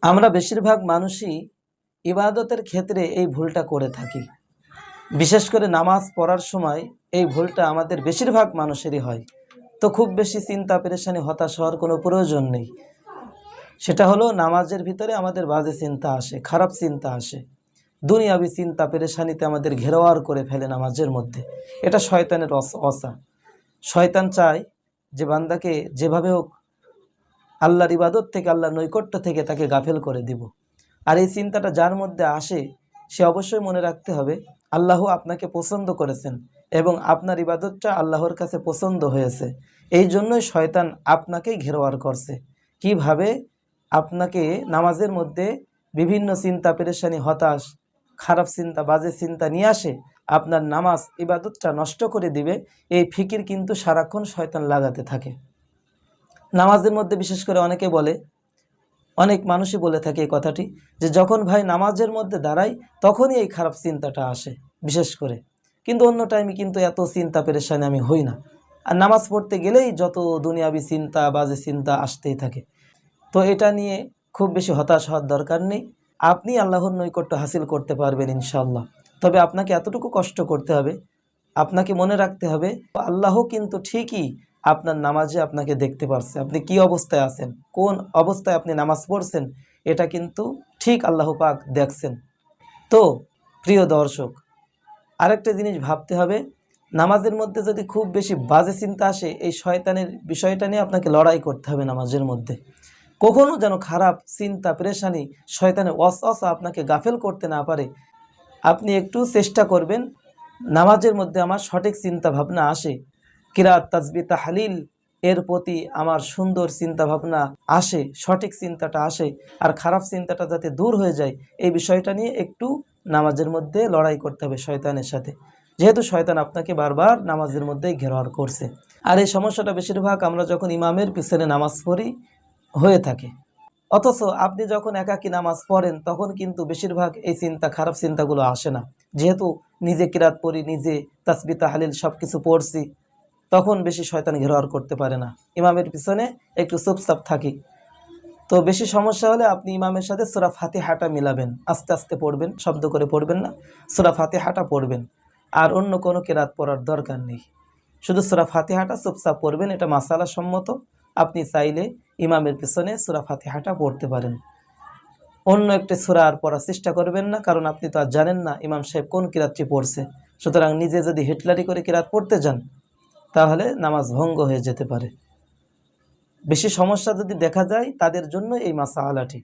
আমরা বেশিরভাগ মানুষই ইবাদতের ক্ষেত্রে এই ভুলটা করে থাকি। বিশেষ করে নামাজ পড়ার সময় এই ভুলটা আমাদের বেশিরভাগ মানুষেরই হয়। তো খুব বেশি চিন্তা পেরেশানি হতাশ হওয়ার কোনো প্রয়োজন নেই। সেটা হলো নামাজের ভিতরে আমাদের বাজে চিন্তা আসে, খারাপ চিন্তা আসে, দুনিয়াবি চিন্তা পেরেশানিতে আমাদের ঘেরাওয়ার করে ফেলে নামাজের মধ্যে। এটা শয়তানের অসা। শয়তান চায় যে বান্দাকে যেভাবে হোক আল্লাহর ইবাদত থেকে, আল্লাহর নৈকট্য থেকে তাকে গাফেল করে দিব। আর এই চিন্তাটা যার মধ্যে আসে সে অবশ্যই মনে রাখতে হবে আল্লাহ আপনাকে পছন্দ করেছেন এবং আপনার ইবাদতটা আল্লাহর কাছে পছন্দ হয়েছে। এই জন্যই শয়তান আপনাকেই ঘেরোয়ার করছে। কিভাবে আপনাকে নামাজের মধ্যে বিভিন্ন চিন্তা পেরেশানি, হতাশ, খারাপ চিন্তা, বাজে চিন্তা নিয়ে আসে আপনার নামাজ ইবাদতটা নষ্ট করে দিবে, এই ফিকির কিন্তু সারাক্ষণ শয়তান লাগাতে থাকে। নামাজের মধ্যে বিশেষ করে অনেকে বলে, অনেক মানুষই বলে থাকে এই কথাটি, যে যখন ভাই নামাজের মধ্যে দাঁড়াই তখনই এই খারাপ চিন্তাটা আসে বিশেষ করে, কিন্তু অন্য টাইমে কিন্তু এত চিন্তা পেরেশানি আমি হই না। আর নামাজ পড়তে গেলেই যত দুনিয়াবি চিন্তা, বাজে চিন্তা আসতেই থাকে। তো এটা নিয়ে খুব বেশি হতাশ হওয়ার দরকার নেই। আপনি আল্লাহর নৈকট্য হাসিল করতে পারবেন ইনশাআল্লাহ। তবে আপনাকে এতটুকু কষ্ট করতে হবে, আপনাকে মনে রাখতে হবে আল্লাহ কিন্তু ঠিকই আপনার নামাজে আপনাকে দেখতে পারছে। আপনি কি অবস্থায় আছেন, কোন অবস্থায় আপনি নামাজ পড়ছেন, এটা কিন্তু ঠিক আল্লাহ পাক দেখছেন। তো প্রিয় দর্শক, আরেকটা জিনিস ভাবতে হবে, নামাজের মধ্যে যদি খুব বেশি বাজে চিন্তা আসে, এই শয়তানের বিষয়টা নিয়ে আপনাকে লড়াই করতে হবে নামাজের মধ্যে। কখনো যেন খারাপ চিন্তা পেরেশানি, শয়তানের ওয়াসওয়াসা আপনাকে গাফেল করতে না পারে। আপনি একটু চেষ্টা করবেন নামাজের মধ্যে আমার সঠিক চিন্তা ভাবনা আসে, কিরাত, তাসবিহ, তাহলিল এর প্রতি আমার সুন্দর চিন্তা ভাবনা আসে, সঠিক চিন্তাটা আসে, আর খারাপ চিন্তাটা যাতে দূর হয়ে যায়, এই বিষয়টা নিয়ে একটু নামাজের মধ্যে লড়াই করতে হবে শয়তানের সাথে, যেহেতু শয়তান আপনাকে বারবার নামাজের মধ্যেই ঘেরাওয়ার করছে। আর এই সমস্যাটা বেশিরভাগ আমরা যখন ইমামের পিছনে নামাজ পড়ি হয়ে থাকে। অথচ আপনি যখন একাকী নামাজ পড়েন তখন কিন্তু বেশিরভাগ এই চিন্তা, খারাপ চিন্তাগুলো আসে না, যেহেতু নিজে কিরাত পড়ি, নিজে তাসবিহ তাহলিল সব কিছু পড়ছি, তখন বেশি শয়তান ঘেরাওয়ার করতে পারে না। ইমামের পিছনে একটু চুপচাপ থাকি। তো বেশি সমস্যা হলে আপনি ইমামের সাথে সূরা ফাতিহাটা মিলাবেন, আস্তে আস্তে পড়বেন, শব্দ করে পড়বেন না, সূরা ফাতিহাটা পড়বেন। আর অন্য কোনো কিরাত পড়ার দরকার নেই, শুধু সূরা ফাতিহাটা চুপচাপ পড়বেন। এটা মাসালা সম্মত, আপনি চাইলে ইমামের পিছনে সূরা ফাতিহাটা পড়তে পারেন। অন্য একটি সূরা আর পড়ার চেষ্টা করবেন না, কারণ আপনি তো আর জানেন না ইমাম সাহেব কোন কিরাতটি পড়ছে। সুতরাং নিজে যদি হিটলারি করে কিরাত পড়তে যান তাহলে নামাজ ভঙ্গ হয়ে যেতে পারে। বেশি সমস্যা যদি দেখা যায় তাদের জন্য এই মাসালাটি।